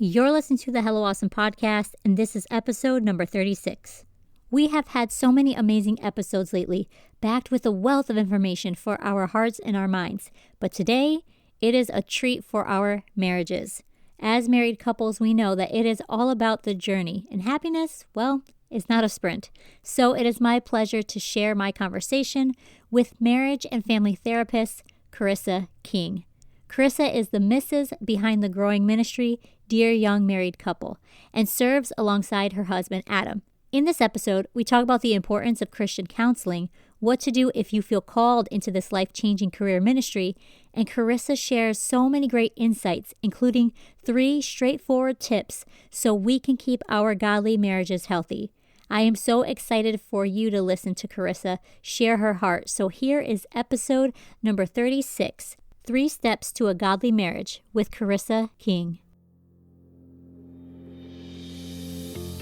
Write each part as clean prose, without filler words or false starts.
You're listening to the Hello Awesome podcast, and this is episode number 36. We have had so many amazing episodes lately, backed with a wealth of information for our hearts and our minds. But today, it is a treat for our marriages. As married couples, we know that it is all about the journey, and happiness, well, is not a sprint. So it is my pleasure to share my conversation with marriage and family therapist, Karissa King. Karissa is the Mrs. behind the growing ministry, Dear Young Married Couple, and serves alongside her husband, Adam. In this episode, we talk about the importance of Christian counseling, what to do if you feel called into this life-changing career ministry, and Karissa shares so many great insights, including 3 straightforward tips so we can keep our godly marriages healthy. I am so excited for you to listen to Karissa share her heart. So here is episode number 36, 3 Steps to a Godly Marriage with Karissa King.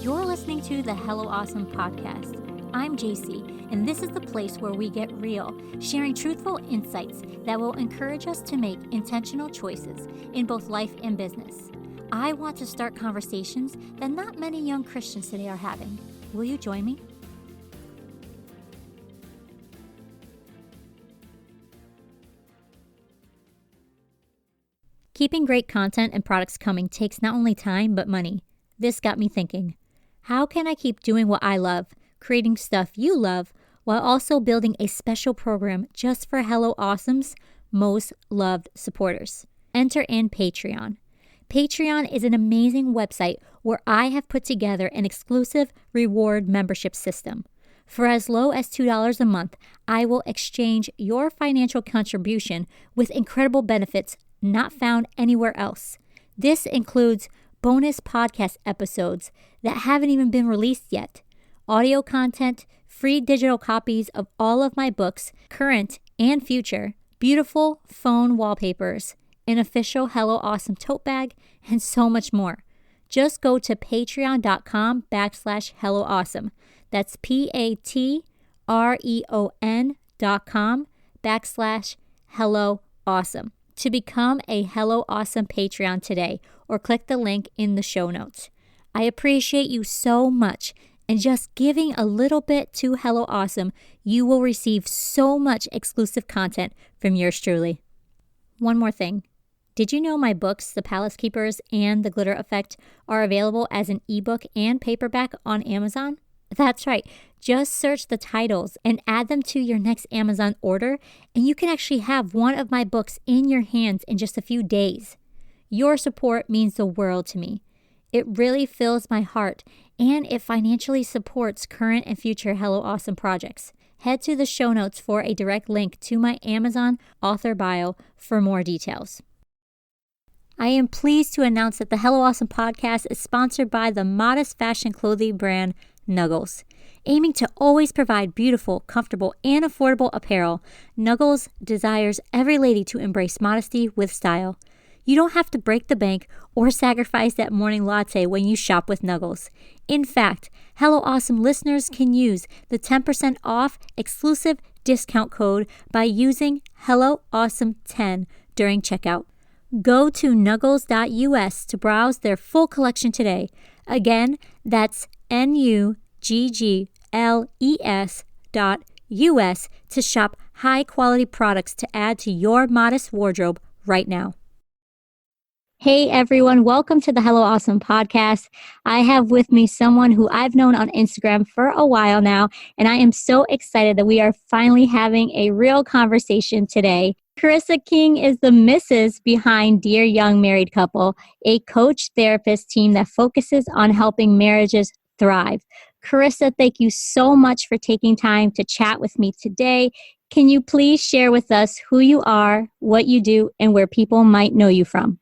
You're listening to the Hello Awesome podcast. I'm JC, and this is the place where we get real, sharing truthful insights that will encourage us to make intentional choices in both life and business. I want to start conversations that not many young Christians today are having. Will you join me? Keeping great content and products coming takes not only time, but money. This got me thinking, how can I keep doing what I love, creating stuff you love, while also building a special program just for Hello Awesome's most loved supporters? Enter in Patreon. Patreon is an amazing website where I have put together an exclusive reward membership system. For as low as $2 a month, I will exchange your financial contribution with incredible benefits not found anywhere else. This includes bonus podcast episodes that haven't even been released yet, audio content, free digital copies of all of my books, current and future, beautiful phone wallpapers, an official Hello Awesome tote bag, and so much more. Just go to patreon.com/Hello Awesome. That's patreon.com/Hello Awesome to become a Hello Awesome Patreon today, or click the link in the show notes. I appreciate you so much, and just giving a little bit to Hello Awesome, you will receive so much exclusive content from yours truly. One more thing. Did you know my books, The Palace Keepers and The Glitter Effect, are available as an ebook and paperback on Amazon? That's right. Just search the titles and add them to your next Amazon order, and you can actually have one of my books in your hands in just a few days. Your support means the world to me. It really fills my heart, and it financially supports current and future Hello Awesome projects. Head to the show notes for a direct link to my Amazon author bio for more details. I am pleased to announce that the Hello Awesome podcast is sponsored by the modest fashion clothing brand Nuggles. Aiming to always provide beautiful, comfortable, and affordable apparel, Nuggles desires every lady to embrace modesty with style. You don't have to break the bank or sacrifice that morning latte when you shop with Nuggles. In fact, Hello Awesome listeners can use the 10% off exclusive discount code by using Hello Awesome 10 during checkout. Go to nuggles.us to browse their full collection today. Again, that's nuggles.us to shop high-quality products to add to your modest wardrobe right now. Hey everyone, welcome to the Hello Awesome podcast. I have with me someone who I've known on Instagram for a while now, and I am so excited that we are finally having a real conversation today. Karissa King is the Mrs. behind Dear Young Married Couple, a coach therapist team that focuses on helping marriages thrive. Karissa, thank you so much for taking time to chat with me today. Can you please share with us who you are, what you do, and where people might know you from?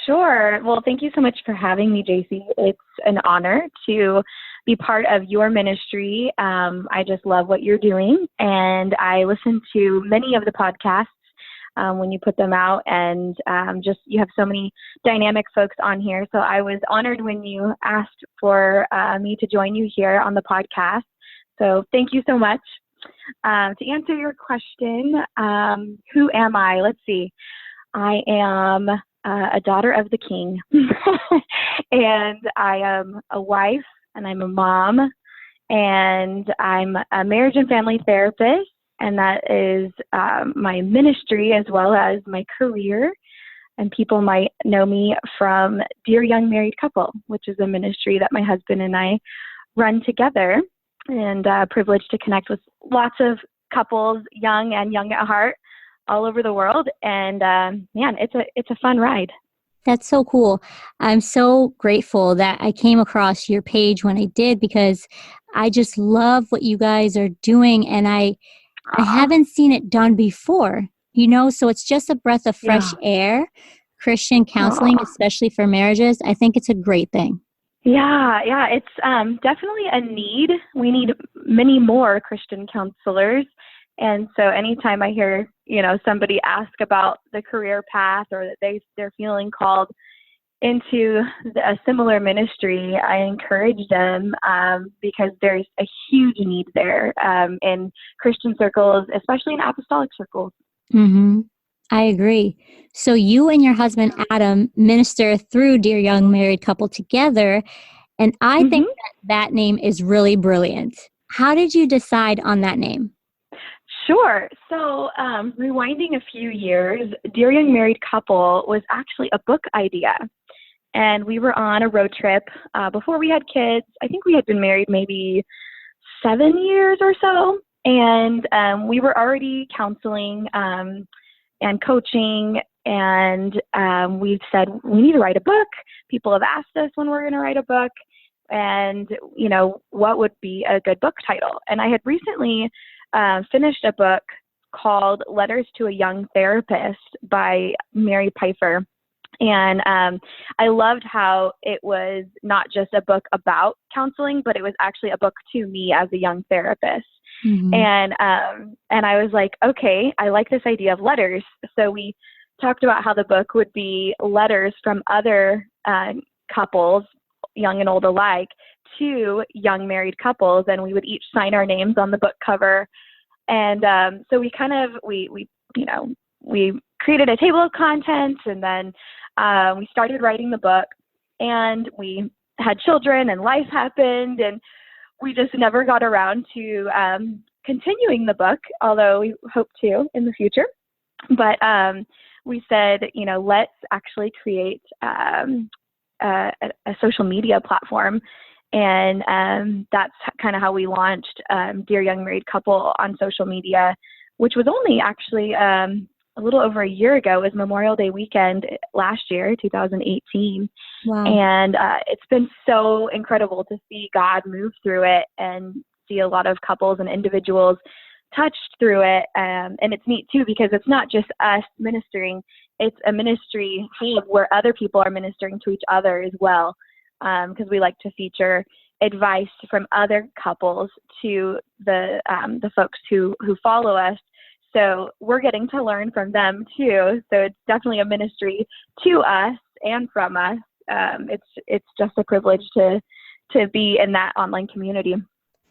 Sure. Well, thank you so much for having me, JC. It's an honor to be part of your ministry. I just love what you're doing, and I listen to many of the podcasts when you put them out, and just you have so many dynamic folks on here. So I was honored when you asked for me to join you here on the podcast. So thank you so much. To answer your question, who am I? Let's see. I am a daughter of the King, and I am a wife, and I'm a mom, and I'm a marriage and family therapist, and that is my ministry as well as my career. And people might know me from Dear Young Married Couple, which is a ministry that my husband and I run together, and privileged to connect with lots of couples, young and young at heart, all over the world. And man, it's a fun ride. That's so cool. I'm so grateful that I came across your page when I did, because I just love what you guys are doing, and I haven't seen it done before, so it's just a breath of fresh air. Christian counseling, especially for marriages, I think it's a great thing. Yeah, it's definitely a need. We need many more Christian counselors. And so anytime I hear, somebody ask about the career path, or that they're feeling called into a similar ministry, I encourage them because there's a huge need there in Christian circles, especially in apostolic circles. Mm-hmm. I agree. So you and your husband, Adam, minister through Dear Young Married Couple together, and I think that name is really brilliant. How did you decide on that name? Sure. So rewinding a few years, Dear Young Married Couple was actually a book idea. And we were on a road trip before we had kids. I think we had been married maybe 7 years or so. And we were already counseling and coaching. And we said, we need to write a book. People have asked us when we're going to write a book. And, what would be a good book title? And I had recently finished a book called Letters to a Young Therapist by Mary Pfeiffer. And I loved how it was not just a book about counseling, but it was actually a book to me as a young therapist. Mm-hmm. And I was like, okay, I like this idea of letters. So we talked about how the book would be letters from other couples, young and old alike, to young married couples, and we would each sign our names on the book cover. And so we created a table of contents, and then we started writing the book, and we had children, and life happened, and we just never got around to continuing the book, although we hope to in the future. But we said, let's actually create a social media platform. And that's kind of how we launched Dear Young Married Couple on social media, which was only actually a little over a year ago. It was Memorial Day weekend last year, 2018. Wow. And it's been so incredible to see God move through it and see a lot of couples and individuals touched through it. And it's neat too, because it's not just us ministering, it's a ministry hub where other people are ministering to each other as well. Because we like to feature advice from other couples to the folks who follow us. So we're getting to learn from them too. So it's definitely a ministry to us and from us. It's just a privilege to be in that online community.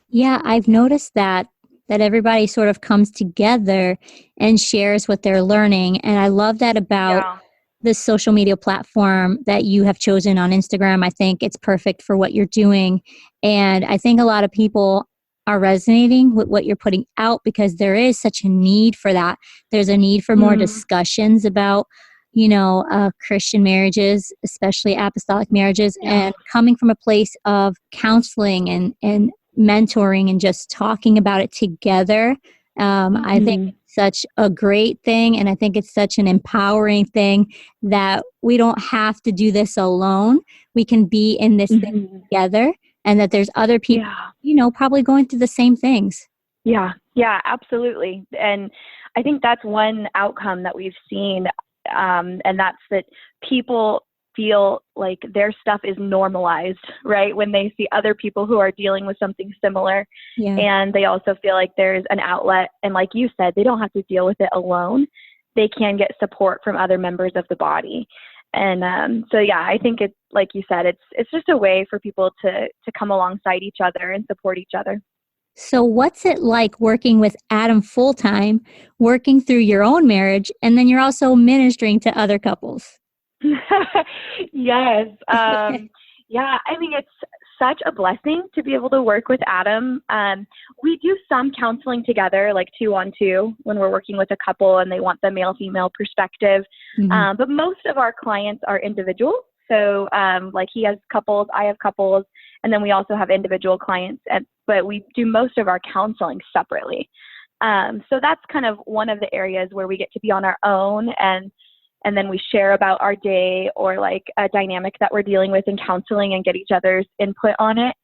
Yeah, I've noticed that everybody sort of comes together and shares what they're learning. And I love that about this social media platform that you have chosen on Instagram. I think it's perfect for what you're doing. And I think a lot of people are resonating with what you're putting out, because there is such a need for that. There's a need for more discussions about, Christian marriages, especially apostolic marriages, and coming from a place of counseling and mentoring and just talking about it together. I think it's such a great thing, and I think it's such an empowering thing that we don't have to do this alone. We can be in this thing together, and that there's other people, probably going through the same things. Yeah, absolutely. And I think that's one outcome that we've seen, and that's that people feel like their stuff is normalized, right? When they see other people who are dealing with something similar. Yeah. And they also feel like there's an outlet. And like you said, they don't have to deal with it alone. They can get support from other members of the body. And so, I think it's, like you said, it's just a way for people to come alongside each other and support each other. So what's it like working with Adam full-time, working through your own marriage, and then you're also ministering to other couples? Yes. Yeah, I mean, it's such a blessing to be able to work with Adam. We do some counseling together, like 2-on-2, when we're working with a couple and they want the male-female perspective. Mhm. But most of our clients are individual. So like he has couples, I have couples, and then we also have individual clients. But we do most of our counseling separately. So that's kind of one of the areas where we get to be on our own, and then we share about our day or like a dynamic that we're dealing with in counseling and get each other's input on it.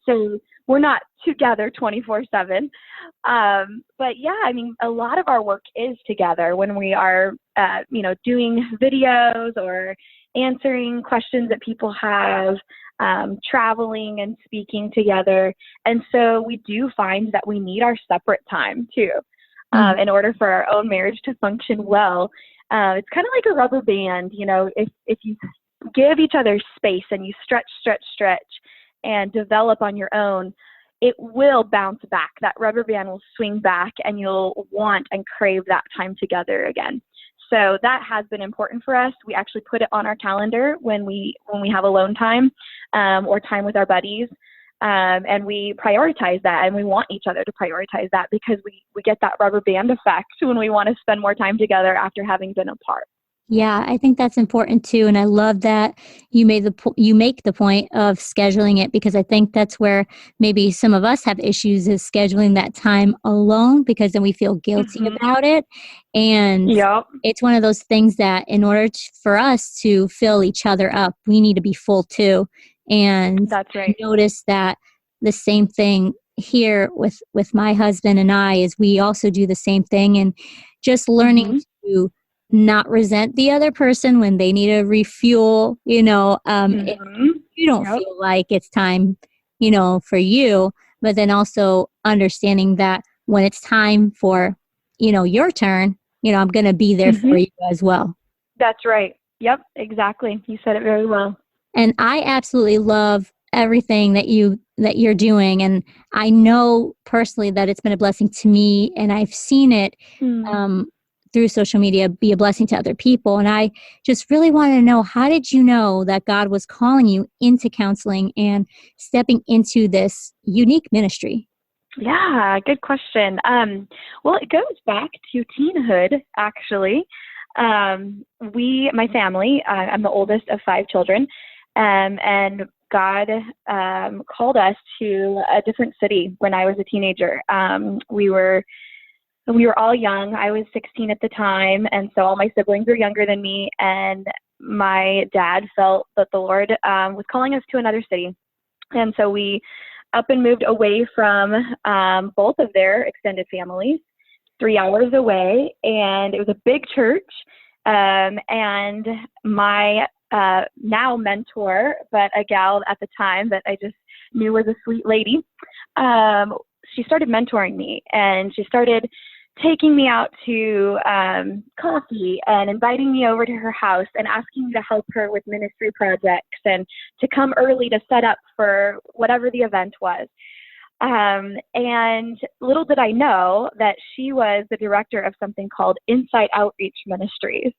So we're not together 24/7. But yeah, I mean, a lot of our work is together when we are, doing videos or answering questions that people have, traveling and speaking together. And so we do find that we need our separate time too, in order for our own marriage to function well. It's kind of like a rubber band, if you give each other space and you stretch, and develop on your own, it will bounce back. That rubber band will swing back and you'll want and crave that time together again. So that has been important for us. We actually put it on our calendar when we have alone time, or time with our buddies. And we prioritize that, and we want each other to prioritize that because we get that rubber band effect when we want to spend more time together after having been apart. Yeah, I think that's important too, and I love that you make the point of scheduling it, because I think that's where maybe some of us have issues, is scheduling that time alone, because then we feel guilty about it. And Yep. it's one of those things that in order for us to fill each other up, we need to be full too. And That's right. I noticed that the same thing here with my husband and I, is we also do the same thing, and just learning to not resent the other person when they need to refuel, if you don't Yep. feel like it's time, for you, but then also understanding that when it's time for, your turn, I'm going to be there for you as well. That's right. Yep, exactly. You said it very well. And I absolutely love everything that you're doing, and I know personally that it's been a blessing to me, and I've seen it through social media be a blessing to other people. And I just really want to know, how did you know that God was calling you into counseling and stepping into this unique ministry? Yeah, good question. Well, it goes back to teenhood, actually. My family, I'm the oldest of 5 children, and God called us to a different city when I was a teenager. We were all young. I was 16 at the time, and so all my siblings were younger than me, and my dad felt that the Lord was calling us to another city. And so we up and moved away from both of their extended families, 3 hours away, and it was a big church. And my now mentor, but a gal at the time that I just knew was a sweet lady, she started mentoring me, and she started taking me out to coffee and inviting me over to her house and asking me to help her with ministry projects and to come early to set up for whatever the event was. And little did I know that she was the director of something called Insight Outreach Ministries.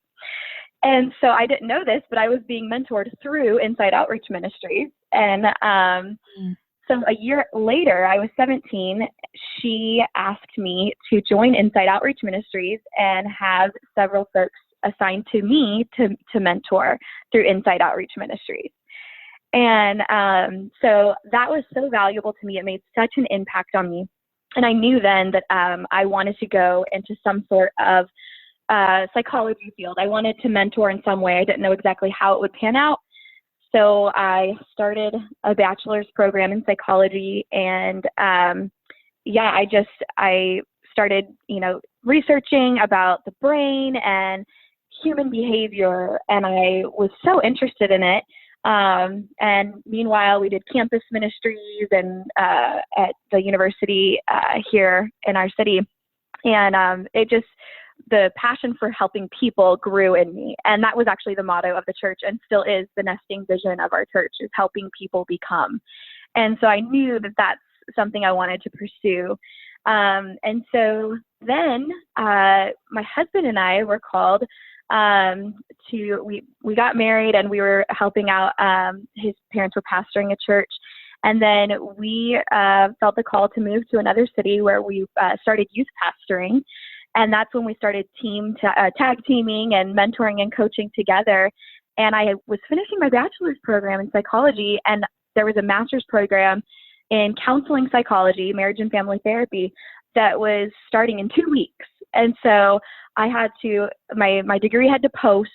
And so I didn't know this, but I was being mentored through Insight Outreach Ministries. And so a year later, I was 17, she asked me to join Insight Outreach Ministries and have several folks assigned to me to mentor through Insight Outreach Ministries. And so that was so valuable to me. It made such an impact on me. And I knew then that I wanted to go into some sort of psychology field. I wanted to mentor in some way. I didn't know exactly how it would pan out. So I started a bachelor's program in psychology, and I started, researching about the brain and human behavior, and I was so interested in it. And meanwhile, we did campus ministries and at the university here in our city, and the passion for helping people grew in me. And that was actually the motto of the church, and still is the nesting vision of our church, is helping people become. And so I knew that that's something I wanted to pursue. And so then my husband and I were called We got married, and we were helping out. His parents were pastoring a church. And then we felt the call to move to another city where we started youth pastoring. And that's when we started tag teaming and mentoring and coaching together. And I was finishing my bachelor's program in psychology, and there was a master's program in counseling psychology, marriage and family therapy, that was starting in 2 weeks. And so I had to, my degree had to post,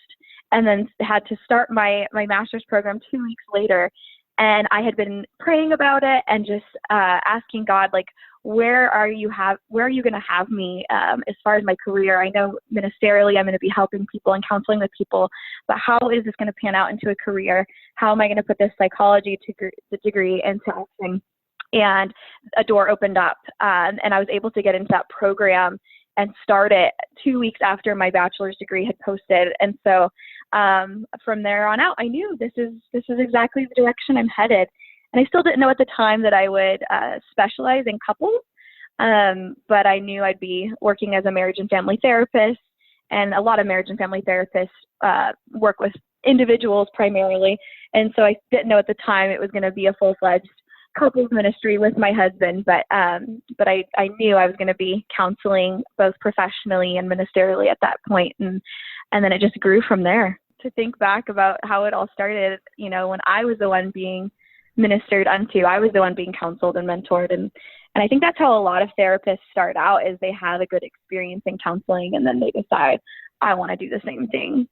and then had to start my master's program 2 weeks later. And I had been praying about it and just asking God, like, where are you going to have me as far as my career? I know ministerially I'm going to be helping people and counseling with people, but how is this going to pan out into a career? How am I going to put this psychology degree into action? And a door opened up, and I was able to get into that program and start it 2 weeks after my bachelor's degree had posted. And so from there on out, I knew this is exactly the direction I'm headed. And I still didn't know at the time that I would specialize in couples, but I knew I'd be working as a marriage and family therapist. And a lot of marriage and family therapists work with individuals primarily. And so I didn't know at the time it was going to be a full-fledged couples ministry with my husband, but I knew I was going to be counseling both professionally and ministerially at that point, and then it just grew from there. To think back about how it all started, when I was the one being ministered unto, I was the one being counseled and mentored, and I think that's how a lot of therapists start out, is they have a good experience in counseling, and then they decide, I want to do the same thing.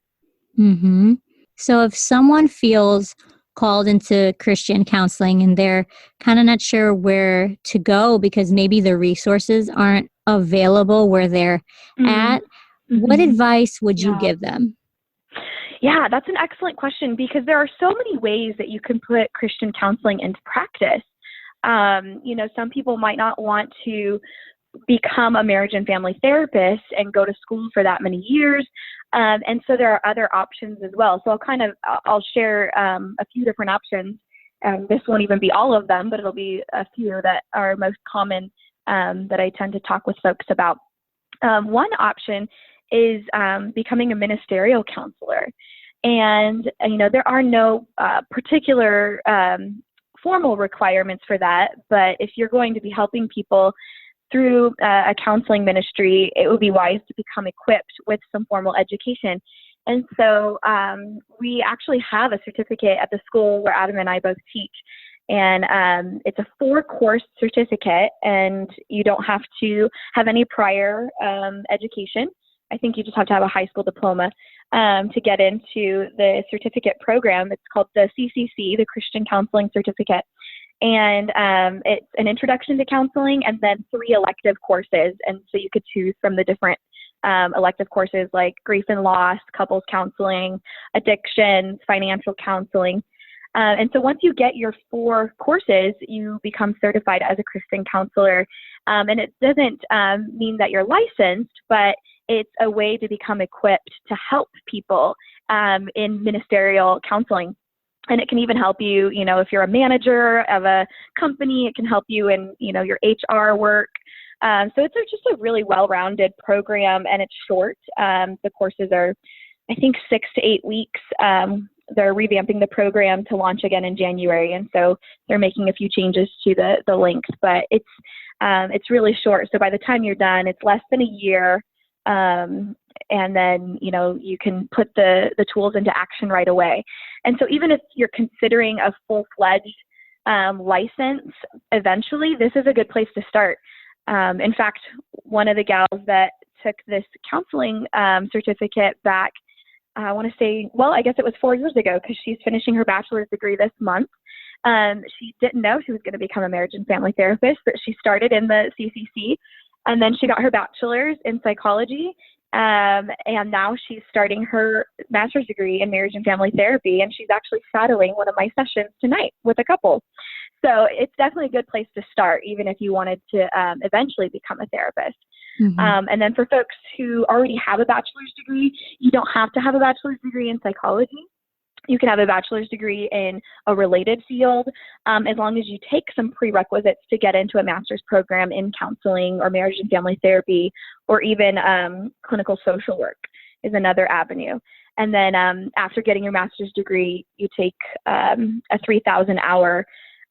Mm-hmm. So if someone feels called into Christian counseling and they're kind of not sure where to go because maybe the resources aren't available where they're at, what advice would you give them? Yeah, that's an excellent question, because there are so many ways that you can put Christian counseling into practice. Some people might not want to become a marriage and family therapist and go to school for that many years. And so there are other options as well. So I'll share a few different options. This won't even be all of them, but it'll be a few that are most common that I tend to talk with folks about. One option is becoming a ministerial counselor. And, there are no particular formal requirements for that. But if you're going to be helping people through a counseling ministry, it would be wise to become equipped with some formal education. And so we actually have a certificate at the school where Adam and I both teach. And it's a 4-course certificate, and you don't have to have any prior education. I think you just have to have a high school diploma to get into the certificate program. It's called the CCC, the Christian Counseling Certificate. And it's an introduction to counseling and then 3 elective courses. And so you could choose from the different elective courses like grief and loss, couples counseling, addictions, financial counseling. And so once you get your 4 courses, you become certified as a Christian counselor. And it doesn't mean that you're licensed, but it's a way to become equipped to help people in ministerial counseling. And it can even help you, if you're a manager of a company, it can help you in, your HR work. So it's just a really well-rounded program, and it's short. The courses are, I think, 6 to 8 weeks. They're revamping the program to launch again in January, and so they're making a few changes to the length, but it's really short. So by the time you're done, it's less than a year. And then, you can put the tools into action right away. And so even if you're considering a full-fledged license, eventually, this is a good place to start. In fact, one of the gals that took this counseling certificate back, I want to say, I guess it was 4 years ago, because she's finishing her bachelor's degree this month. She didn't know she was going to become a marriage and family therapist, but she started in the CCC, and then she got her bachelor's in psychology. And now she's starting her master's degree in marriage and family therapy, and she's actually shadowing one of my sessions tonight with a couple. So it's definitely a good place to start, even if you wanted to eventually become a therapist. Mm-hmm. And then for folks who already have a bachelor's degree, you don't have to have a bachelor's degree in psychology. You can have a bachelor's degree in a related field, as long as you take some prerequisites to get into a master's program in counseling or marriage and family therapy, or even clinical social work. is another avenue. And then after getting your master's degree, you take a 3,000 hour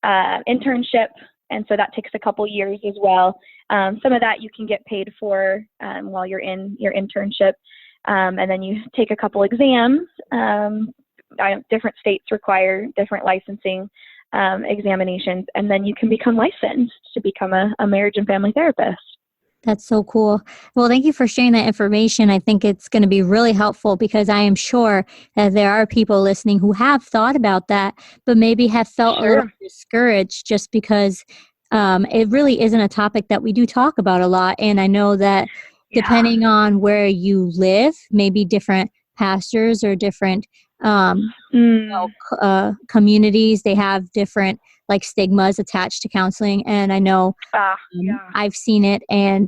internship. And so that takes a couple years as well. Some of that you can get paid for while you're in your internship. And then you take a couple exams. Different states require different licensing examinations, and then you can become licensed to become a marriage and family therapist. That's so cool. Well, thank you for sharing that information. I think it's going to be really helpful because I am sure that there are people listening who have thought about that, but maybe have felt a little discouraged just because it really isn't a topic that we do talk about a lot. And I know that depending on where you live, maybe different pastors or different communities, they have different like stigmas attached to counseling. And I know I've seen it, and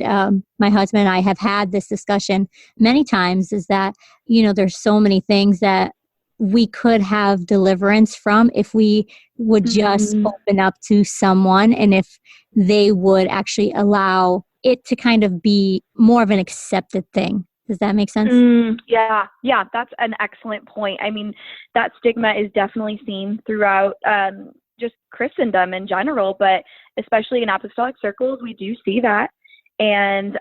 my husband and I have had this discussion many times, is that, there's so many things that we could have deliverance from if we would just open up to someone, and if they would actually allow it to kind of be more of an accepted thing. Does that make sense? Yeah, that's an excellent point. I mean, that stigma is definitely seen throughout just Christendom in general, but especially in apostolic circles, we do see that. And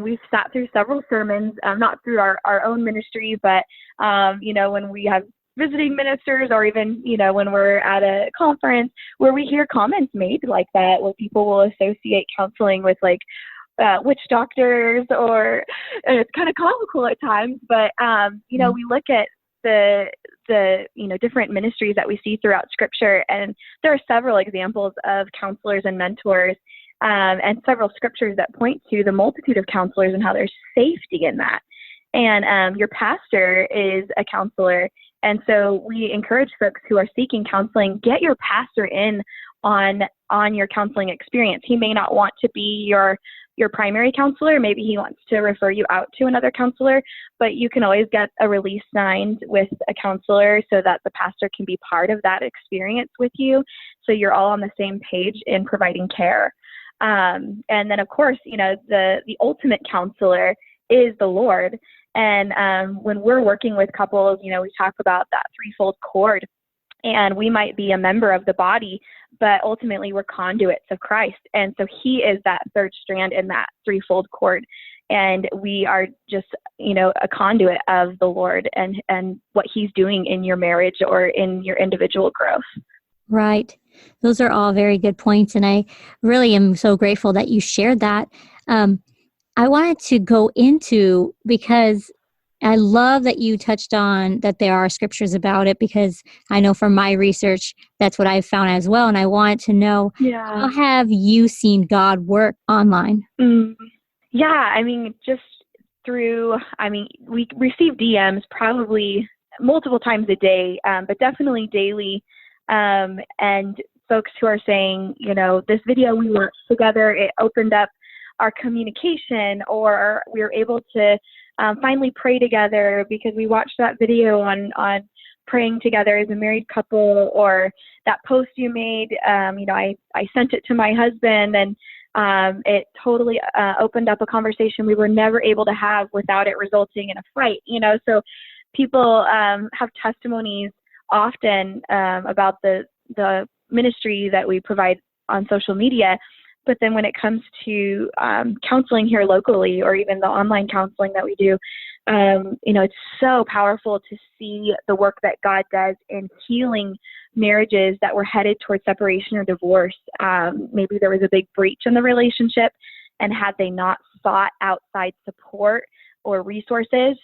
we've sat through several sermons, not through our own ministry, but, when we have visiting ministers, or even, when we're at a conference where we hear comments made like that, where people will associate counseling with like witch doctors, or it's kind of comical at times, but we look at the different ministries that we see throughout Scripture, and there are several examples of counselors and mentors, and several scriptures that point to the multitude of counselors and how there's safety in that. And your pastor is a counselor, and so we encourage folks who are seeking counseling, get your pastor in on your counseling experience. He may not want to be your primary counselor. Maybe he wants to refer you out to another counselor, but you can always get a release signed with a counselor so that the pastor can be part of that experience with you, so you're all on the same page in providing care. And then, of course, the ultimate counselor is the Lord. And when we're working with couples, we talk about that threefold cord. And we might be a member of the body, but ultimately we're conduits of Christ. And so he is that third strand in that threefold cord. And we are just, a conduit of the Lord and what he's doing in your marriage or in your individual growth. Right. Those are all very good points. And I really am so grateful that you shared that. I wanted to go into, because I love that you touched on that there are scriptures about it, because I know from my research, that's what I've found as well. And I want to know, how have you seen God work online? Yeah, just through, we receive DMs probably multiple times a day, but definitely daily. And folks who are saying, this video we watched together, it opened up our communication, or we were able to finally pray together because we watched that video on praying together as a married couple, or that post you made, I sent it to my husband, and it totally opened up a conversation we were never able to have without it resulting in a fight, so people have testimonies often about the ministry that we provide on social media. But then when it comes to counseling here locally, or even the online counseling that we do, it's so powerful to see the work that God does in healing marriages that were headed towards separation or divorce. Maybe there was a big breach in the relationship, and had they not sought outside support or resources,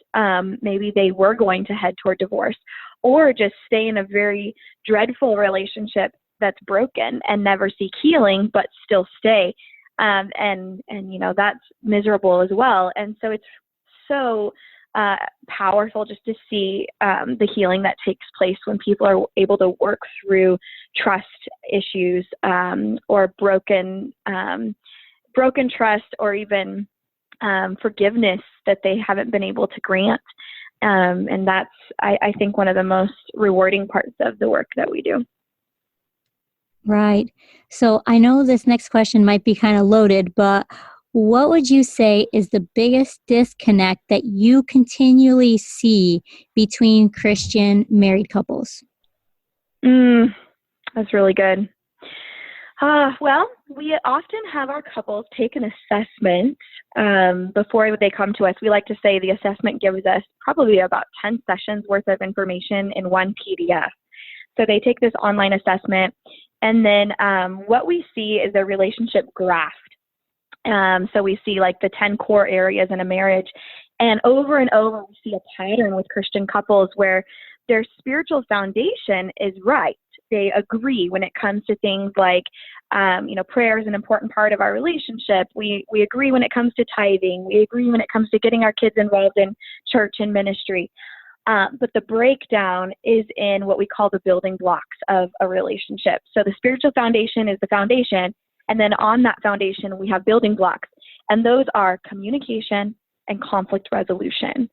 maybe they were going to head toward divorce, or just stay in a very dreadful relationship that's broken and never seek healing, but still stay. And that's miserable as well. And so it's so powerful just to see the healing that takes place when people are able to work through trust issues, or broken trust, or even forgiveness that they haven't been able to grant. And that's, I think, one of the most rewarding parts of the work that we do. Right. So I know this next question might be kind of loaded, but what would you say is the biggest disconnect that you continually see between Christian married couples? That's really good. Well, we often have our couples take an assessment before they come to us. We like to say the assessment gives us probably about 10 sessions worth of information in one PDF. So they take this online assessment, and then what we see is a relationship graph. So we see like the 10 core areas in a marriage, and over we see a pattern with Christian couples where their spiritual foundation is right. They agree when it comes to things like, prayer is an important part of our relationship. We agree when it comes to tithing. We agree when it comes to getting our kids involved in church and ministry. But the breakdown is in what we call the building blocks of a relationship. So the spiritual foundation is the foundation. And then on that foundation, we have building blocks. And those are communication and conflict resolution.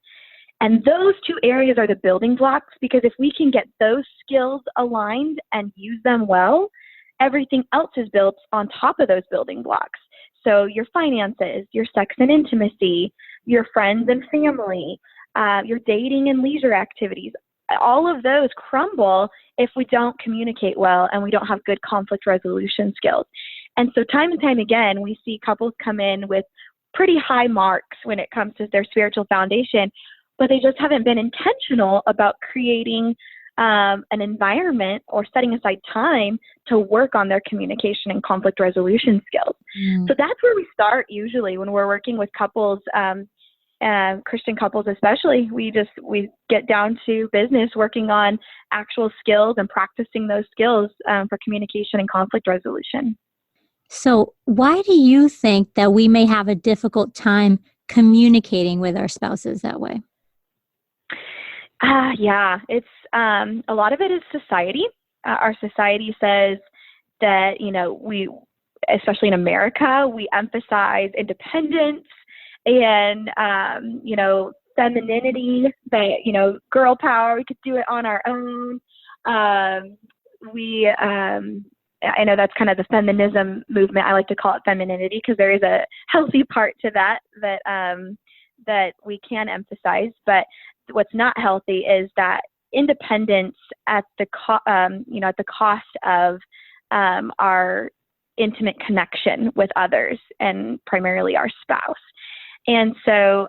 And those two areas are the building blocks, because if we can get those skills aligned and use them well, everything else is built on top of those building blocks. So your finances, your sex and intimacy, your friends and family, your dating and leisure activities, all of those crumble if we don't communicate well and we don't have good conflict resolution skills. And so time and time again, we see couples come in with pretty high marks when it comes to their spiritual foundation, but they just haven't been intentional about creating an environment or setting aside time to work on their communication and conflict resolution skills. So that's where we start usually when we're working with couples, Christian couples especially. We get down to business, working on actual skills and practicing those skills for communication and conflict resolution. So why do you think that we may have a difficult time communicating with our spouses that way? Yeah, it's a lot of it is society. Our society says that, we, especially in America, we emphasize independence and, femininity, that, girl power, we could do it on our own. I know that's kind of the feminism movement. I like to call it femininity because there is a healthy part to that we can emphasize. But what's not healthy is that independence at the cost of our intimate connection with others, and primarily our spouse. And so,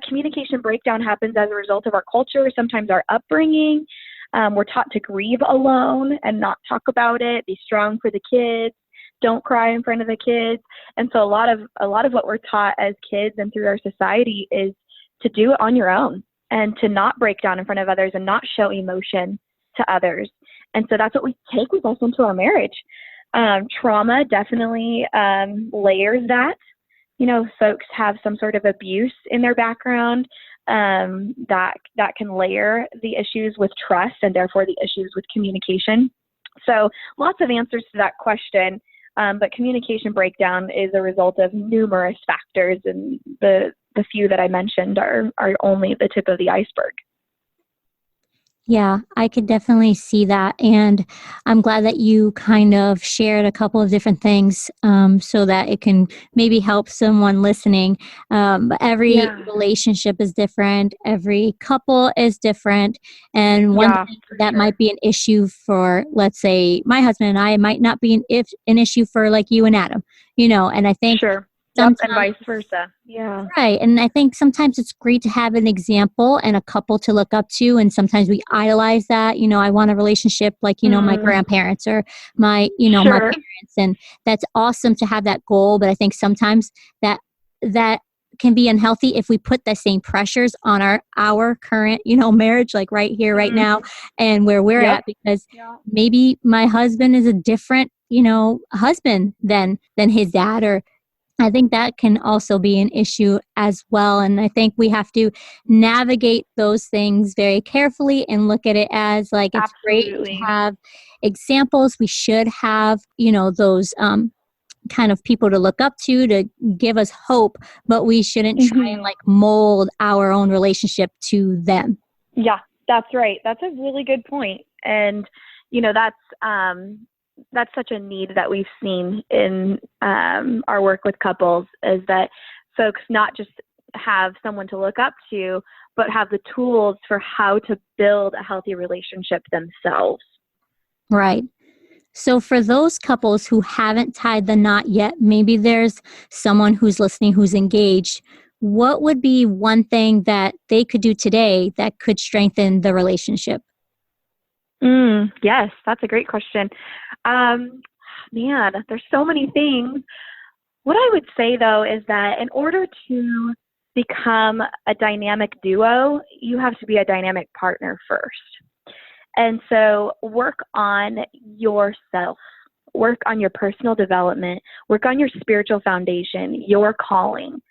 communication breakdown happens as a result of our culture, sometimes our upbringing. We're taught to grieve alone and not talk about it, be strong for the kids, don't cry in front of the kids. And so a lot of what we're taught as kids and through our society is to do it on your own and to not break down in front of others and not show emotion to others. And so that's what we take with us into our marriage. Trauma definitely layers that. Folks have some sort of abuse in their background that can layer the issues with trust and therefore the issues with communication. So lots of answers to that question, but communication breakdown is a result of numerous factors, and the few that I mentioned are only the tip of the iceberg. Yeah, I could definitely see that. And I'm glad that you kind of shared a couple of different things so that it can maybe help someone listening. But every relationship is different. Every couple is different. And one thing that might be an issue for, let's say, my husband and I, might not be an issue for like you and Adam, and I think and vice versa. Yeah. Right. And I think sometimes it's great to have an example and a couple to look up to. And sometimes we idolize that. I want a relationship like, my grandparents or my parents. And that's awesome to have that goal. But I think sometimes that can be unhealthy if we put the same pressures on our current, marriage, like right here, right now, and where we're at, because maybe my husband is a different, husband than his dad, or I think that can also be an issue as well. And I think we have to navigate those things very carefully and look at it as like, it's great to have examples. We should have, those kind of people to look up to give us hope, but we shouldn't try and like mold our own relationship to them. Yeah, that's right. That's a really good point. And, that's, that's such a need that we've seen in our work with couples, is that folks not just have someone to look up to, but have the tools for how to build a healthy relationship themselves. Right. So for those couples who haven't tied the knot yet, maybe there's someone who's listening who's engaged. What would be one thing that they could do today that could strengthen the relationship? Yes, that's a great question. Man, there's so many things. What I would say, though, is that in order to become a dynamic duo, you have to be a dynamic partner first. And so work on yourself, work on your personal development, work on your spiritual foundation, your calling.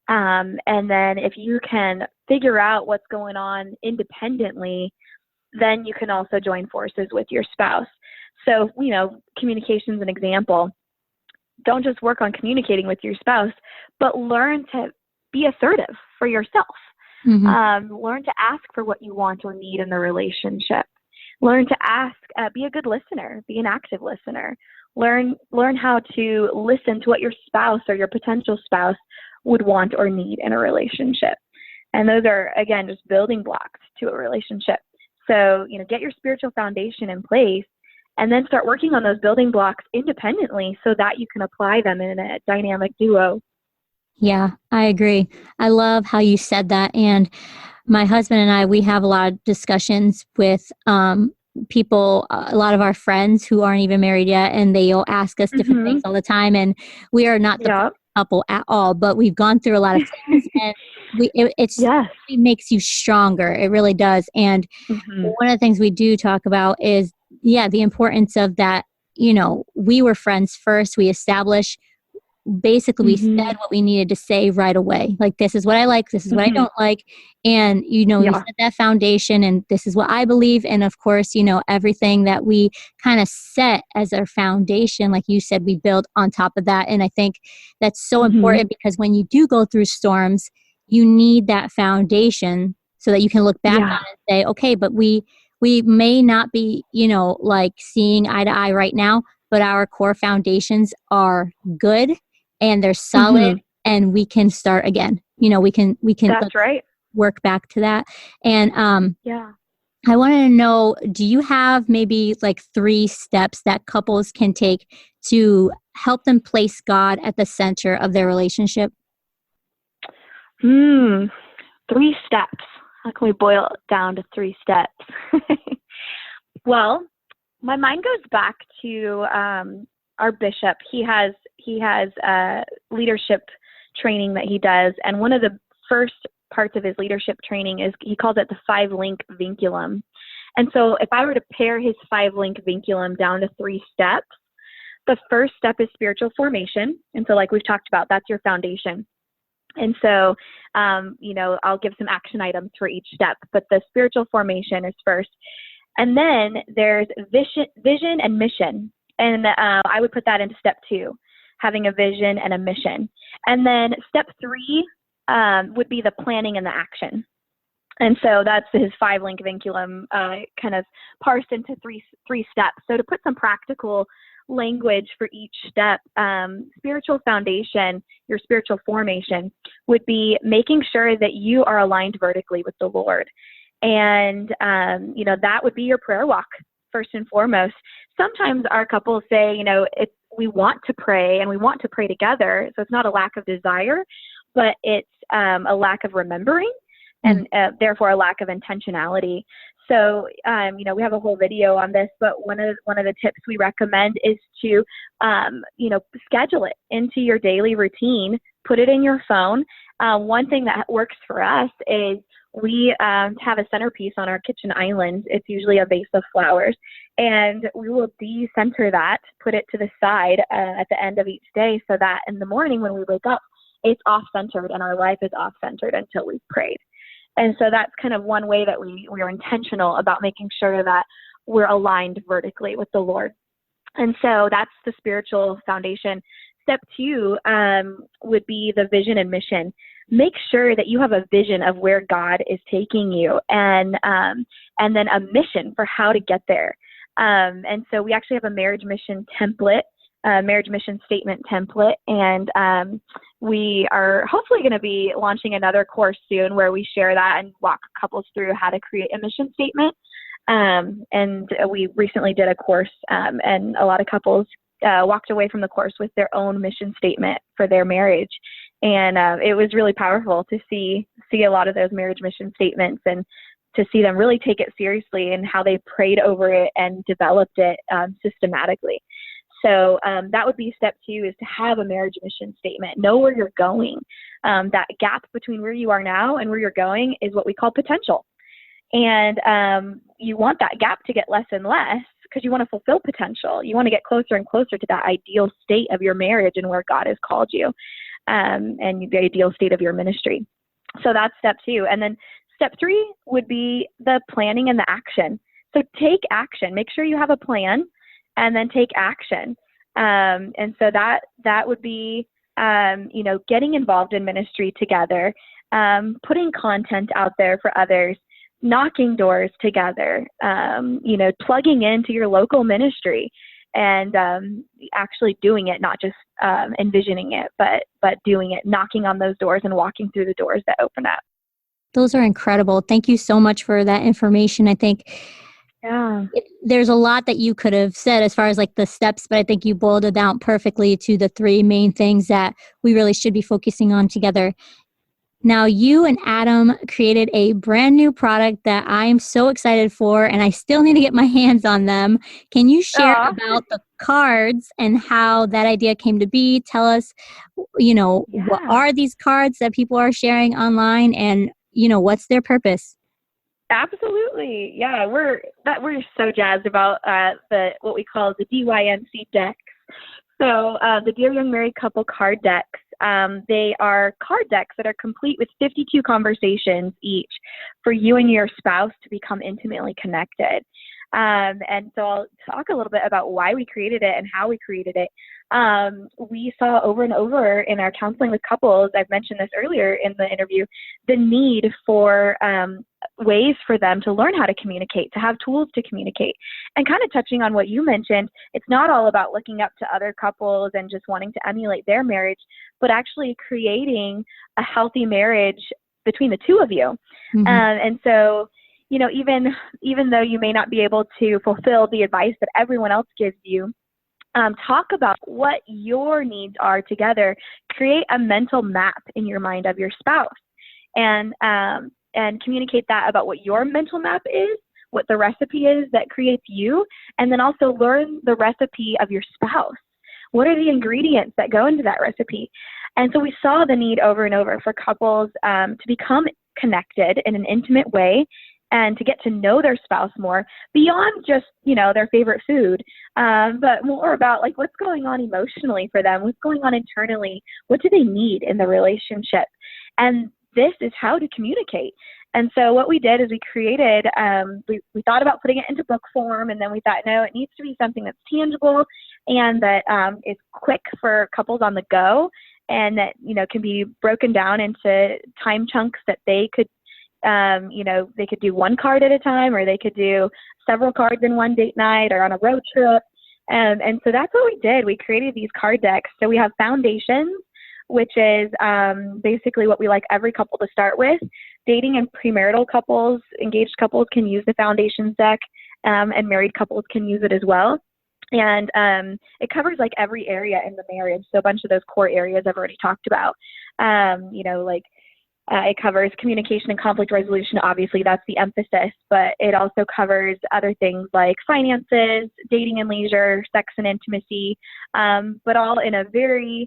And then if you can figure out what's going on independently, then you can also join forces with your spouse. So, communication is an example. Don't just work on communicating with your spouse, but learn to be assertive for yourself. Learn to ask for what you want or need in the relationship. Learn to ask, be a good listener, be an active listener. Learn how to listen to what your spouse or your potential spouse would want or need in a relationship. And those are, again, just building blocks to a relationship. So, get your spiritual foundation in place and then start working on those building blocks independently so that you can apply them in a dynamic duo. Yeah, I agree. I love how you said that. And my husband and I, we have a lot of discussions with people, a lot of our friends who aren't even married yet, and they'll ask us different things all the time. And we are not the perfect couple at all, but we've gone through a lot of things, and it makes you stronger. It really does. And one of the things we do talk about is, the importance of that. We were friends first. We established, basically we said what we needed to say right away. Like, this is what I like, this is what I don't like. And, we set that foundation, and this is what I believe. And of course, everything that we kind of set as our foundation, like you said, we build on top of that. And I think that's so important, because when you do go through storms, you need that foundation so that you can look back on it and say, okay, but we may not be, like seeing eye to eye right now, but our core foundations are good and they're solid, and we can start again. We can That's right. Work back to that. And I wanted to know, do you have maybe like 3 steps that couples can take to help them place God at the center of their relationship? 3 steps. How can we boil it down to 3 steps? Well, my mind goes back to our bishop. He has leadership training that he does, and one of the first parts of his leadership training is, he calls it the 5-link vinculum. And so if I were to pare his 5-link vinculum down to 3 steps, the first step is spiritual formation. And so, like we've talked about, that's your foundation. And so, I'll give some action items for each step, but the spiritual formation is first. And then there's vision and mission. And I would put that into step 2, having a vision and a mission. And then step 3 would be the planning and the action. And so that's his 5-link vinculum kind of parsed into three steps. So to put some practical language for each step, spiritual foundation, your spiritual formation, would be making sure that you are aligned vertically with the Lord. And, that would be your prayer walk, first and foremost. Sometimes our couples say, we want to pray and we want to pray together. So it's not a lack of desire, but it's a lack of remembering and therefore a lack of intentionality. So, we have a whole video on this, but one of the tips we recommend is to, schedule it into your daily routine, put it in your phone. One thing that works for us is we have a centerpiece on our kitchen island. It's usually a vase of flowers, and we will decenter that, put it to the side at the end of each day, so that in the morning when we wake up, it's off-centered and our life is off-centered until we've prayed. And so that's kind of one way that we are intentional about making sure that we're aligned vertically with the Lord. And so that's the spiritual foundation. Step 2 would be the vision and mission. Make sure that you have a vision of where God is taking you, and then a mission for how to get there. And so we actually have a marriage mission template, marriage mission statement template. And we are hopefully going to be launching another course soon where we share that and walk couples through how to create a mission statement. And we recently did a course, and a lot of couples walked away from the course with their own mission statement for their marriage. And it was really powerful to see a lot of those marriage mission statements and to see them really take it seriously and how they prayed over it and developed it systematically. So that would be step 2, is to have a marriage mission statement. Know where you're going. That gap between where you are now and where you're going is what we call potential. And you want that gap to get less and less because you want to fulfill potential. You want to get closer and closer to that ideal state of your marriage and where God has called you, and the ideal state of your ministry. So that's step 2. And then step 3 would be the planning and the action. So take action. Make sure you have a plan and then take action. And so that would be, getting involved in ministry together, putting content out there for others, knocking doors together, plugging into your local ministry and actually doing it, not just envisioning it, but doing it, knocking on those doors and walking through the doors that open up. Those are incredible. Thank you so much for that information. I think there's a lot that you could have said as far as like the steps, but I think you boiled it down perfectly to the 3 main things that we really should be focusing on together. Now, you and Adam created a brand new product that I am so excited for, and I still need to get my hands on them. Can you share about the cards and how that idea came to be? Tell us, what are these cards that people are sharing online, and, what's their purpose? Absolutely. Yeah, we're so jazzed about what we call the DYNC decks. So the Dear Young Married Couple card decks, they are card decks that are complete with 52 conversations each for you and your spouse to become intimately connected. And so I'll talk a little bit about why we created it and how we created it. We saw over and over in our counseling with couples, I've mentioned this earlier in the interview, the need for ways for them to learn how to communicate, to have tools to communicate. And kind of touching on what you mentioned, it's not all about looking up to other couples and just wanting to emulate their marriage, but actually creating a healthy marriage between the two of you. Mm-hmm. And so, even though you may not be able to fulfill the advice that everyone else gives you, talk about what your needs are together. Create a mental map in your mind of your spouse, and communicate that about what your mental map is, what the recipe is that creates you, and then also learn the recipe of your spouse. What are the ingredients that go into that recipe? And so we saw the need over and over for couples to become connected in an intimate way and to get to know their spouse more beyond just, their favorite food, but more about like what's going on emotionally for them, what's going on internally, what do they need in the relationship? And this is how to communicate. And so what we did is we created, we thought about putting it into book form, and then we thought, no, it needs to be something that's tangible and that is quick for couples on the go, and that, can be broken down into time chunks that they could, they could do one card at a time, or they could do several cards in one date night or on a road trip. And so that's what we did. We created these card decks. So we have foundations, which is basically what we like every couple to start with. Dating and premarital couples, engaged couples can use the foundations deck, and married couples can use it as well. And it covers like every area in the marriage. So a bunch of those core areas I've already talked about. It covers communication and conflict resolution. Obviously, that's the emphasis, but it also covers other things like finances, dating and leisure, sex and intimacy, but all in a very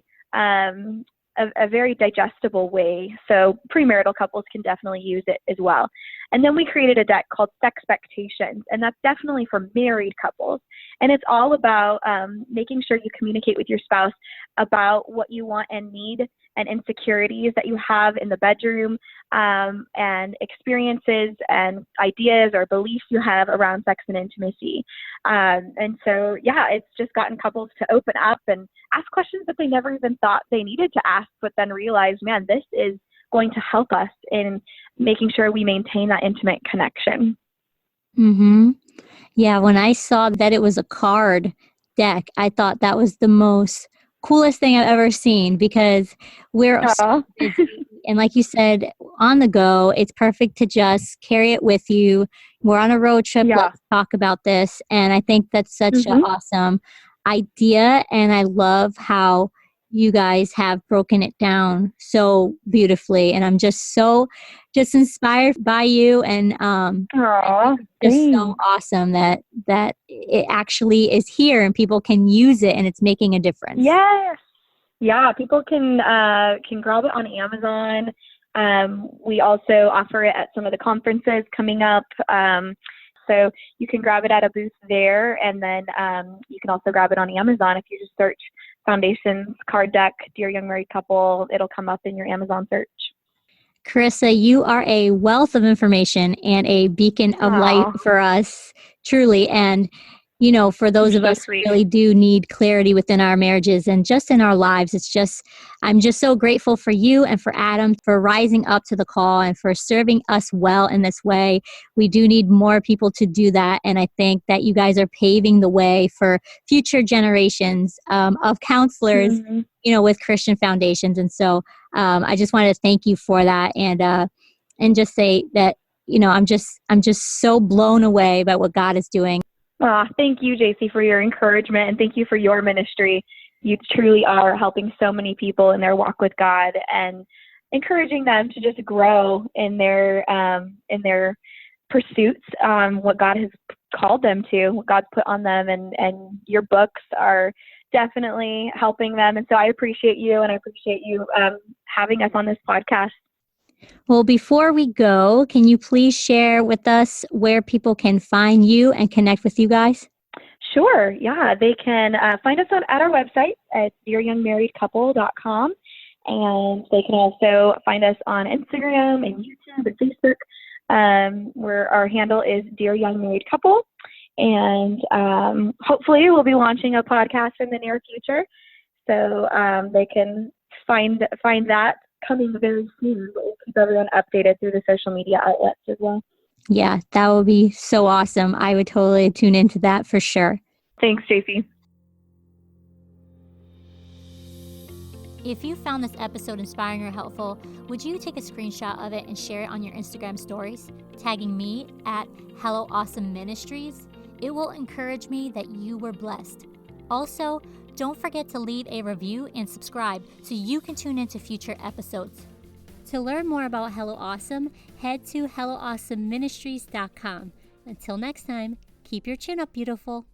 digestible way. So premarital couples can definitely use it as well. And then we created a deck called Sexpectations, and that's definitely for married couples. And it's all about making sure you communicate with your spouse about what you want and need and insecurities that you have in the bedroom, and experiences and ideas or beliefs you have around sex and intimacy. And so, it's just gotten couples to open up and ask questions that they never even thought they needed to ask, but then realize, man, this is going to help us in making sure we maintain that intimate connection. Mm-hmm. Yeah, when I saw that it was a card deck, I thought that was the most coolest thing I've ever seen because we're so Oh, busy. And like you said, on the go, it's perfect to just carry it with you. We're on a road trip. yeah. Let's talk about this. And I think that's such an Hmm. awesome idea. And I love how you guys have broken it down so beautifully. And I'm just inspired by you. And I Oh, think it's just so thanks. awesome that it actually is here and people can use it and it's making a difference. Yes. Yeah, people can grab it on Amazon. We also offer it at some of the conferences coming up. So you can grab it at a booth there, and then you can also grab it on Amazon. If you just search Foundations Card Deck Dear Young Married Couple, it'll come up in your Amazon search. Karissa, you are a wealth of information and a beacon of light Oh, for us, truly. And, for you're those of so us sweet. who really do need clarity within our marriages and just in our lives, I'm just so grateful for you and for Adam for rising up to the call and for serving us well in this way. We do need more people to do that. And I think that you guys are paving the way for future generations of counselors, Hmm. with Christian foundations. And so, I just wanted to thank you for that, and just say that I'm just so blown away by what God is doing. Thank you, JC, for your encouragement, and thank you for your ministry. You truly are helping so many people in their walk with God and encouraging them to just grow in their pursuits, what God has called them to, what God's put on them, and your books are definitely helping them. And so I appreciate you, and I appreciate you having us on this podcast. Well, before we go, can you please share with us where people can find you and connect with you guys? Sure. Yeah, they can find us at our website at dearyoungmarriedcouple.com, and they can also find us on Instagram and YouTube and Facebook, where our handle is Dear Young Married Couple. And hopefully we'll be launching a podcast in the near future, so they can find that coming very soon. But we'll keep everyone updated through the social media outlets as well. Yeah, that would be so awesome. I would totally tune into that for sure. Thanks, JC. If you found this episode inspiring or helpful, would you take a screenshot of it and share it on your Instagram stories, tagging me at Hello Awesome Ministries? It will encourage me that you were blessed. Also, don't forget to leave a review and subscribe so you can tune into future episodes. To learn more about Hello Awesome, head to HelloAwesomeMinistries.com. Until next time, keep your chin up, beautiful.